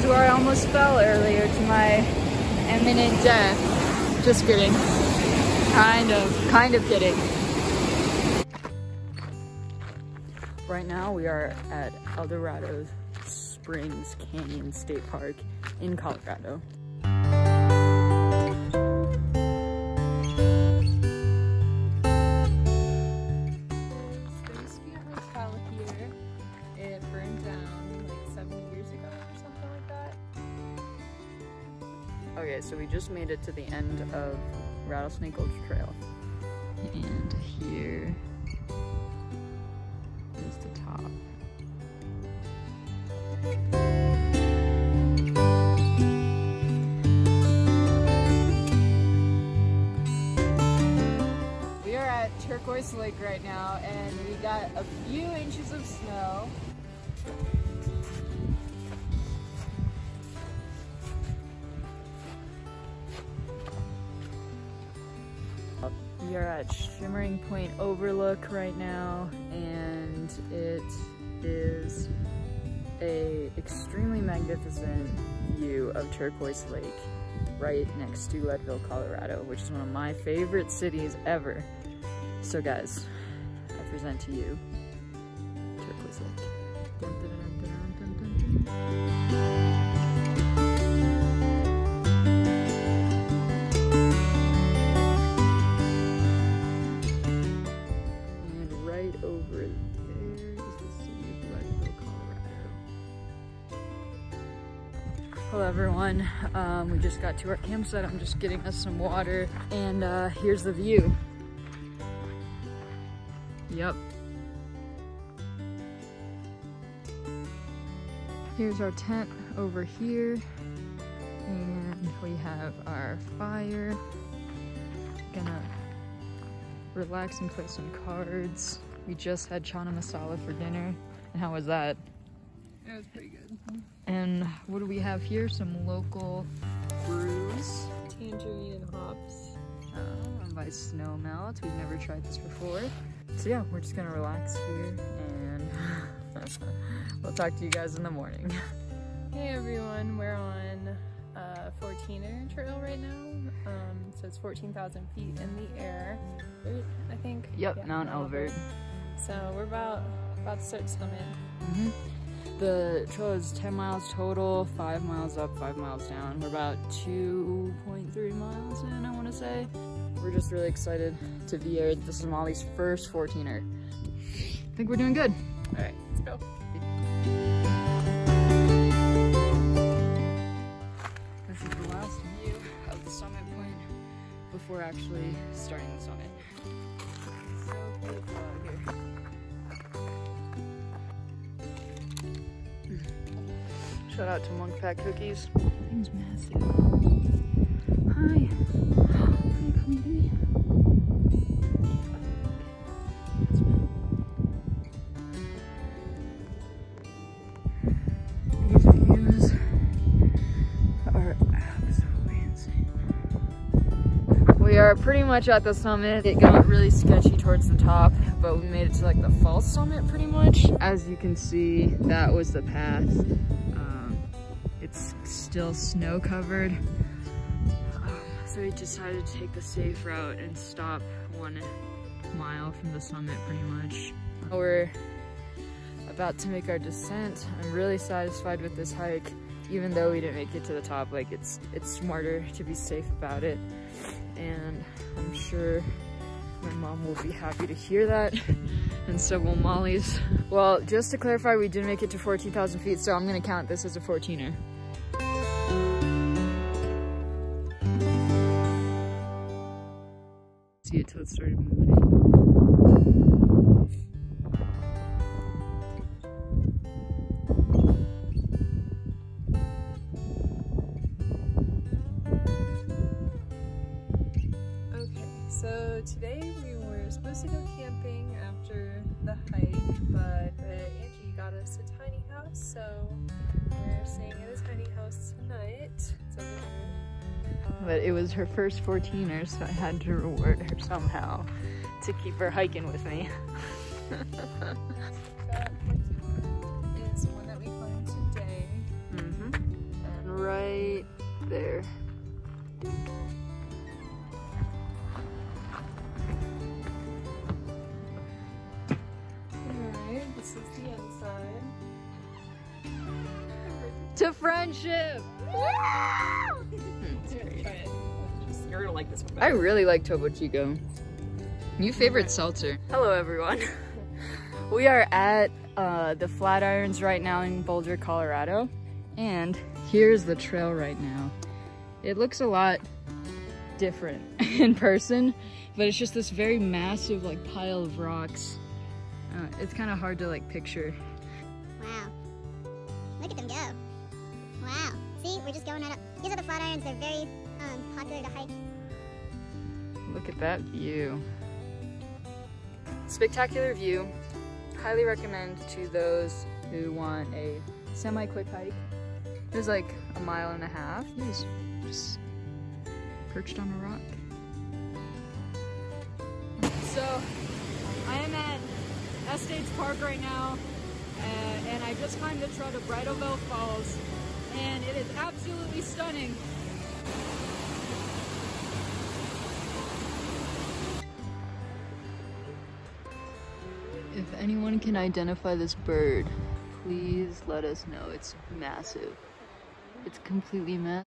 to where I almost fell earlier to my imminent death. Just kidding. Kind of kidding. Right now we are at El Dorado Springs Canyon State Park in Colorado. Okay, so we just made it to the end of Rattlesnake Gulch Trail. And here is the top. We are at Turquoise Lake right now, and we got a few inches of snow. We are at Shimmering Point Overlook right now, and it is a extremely magnificent view of Turquoise Lake right next to Leadville, Colorado, which is one of my favorite cities ever. So guys, I present to you Turquoise Lake. Dun, dun, dun, dun, dun, dun, dun. Over there is the city of Leadville, Colorado. Hello everyone, we just got to our campsite. I'm just getting us some water, and here's the view. Yep. Here's our tent over here, and we have our fire. Gonna relax and play some cards. We just had chana masala for dinner. And how was that? It was pretty good. And what do we have here? Some local brews. Tangerine and hops. And by Snow Melt. We've never tried this before. So yeah, we're just gonna relax here, and we'll talk to you guys in the morning. Hey everyone, we're on 14er trail right now. So it's 14,000 feet in the air, I think. Yep, yeah, Mount Elbert. So we're about to start swimming. The trail is 10 miles total, 5 miles up, 5 miles down. We're about 2.3 miles in, I want to say. We're just really excited to be here. This is Molly's first 14er. I think we're doing good. All right, let's go. This is the last view of the summit point before actually starting the summit. It's so beautiful out here. Shout out to Monk Pack Cookies. Thing's massive. Hi. Are you coming to me? These views are absolutely insane. We are pretty much at the summit. It got really sketchy towards the top, but we made it to like the false summit pretty much. As you can see, that was the path. It's still snow covered. So we decided to take the safe route and stop 1 mile from the summit pretty much. We're about to make our descent. I'm really satisfied with this hike, even though we didn't make it to the top. Like it's smarter to be safe about it. And I'm sure my mom will be happy to hear that, and so will Molly's. Well, just to clarify, we did make it to 14,000 feet, so I'm gonna count this as a 14er. See it till it started moving. So today we were supposed to go camping after the hike, but Angie got us a tiny house, so we're staying at a tiny house tonight. It's over here. But it was her first 14er, so I had to reward her somehow to keep her hiking with me. That is one that we climbed today. to friendship. You're gonna like this one I better. really like Topo Chico. New favorite seltzer. Hello everyone. We are at the Flatirons right now in Boulder, Colorado. And here's the trail right now. It looks a lot different in person, but it's just this very massive like pile of rocks. It's kind of hard to like picture. Wow. Look at them go. Wow. See, we're just going right up. These are the Flatirons. They're very popular to hike. Look at that view. Spectacular view. Highly recommend to those who want a semi-quick hike. There's like a mile and a half. He's just perched on a rock. So I am at Estes Park right now, and I just climbed the trail to Bridalveil Falls, and it is absolutely stunning. If anyone can identify this bird, please let us know. It's massive. It's completely massive.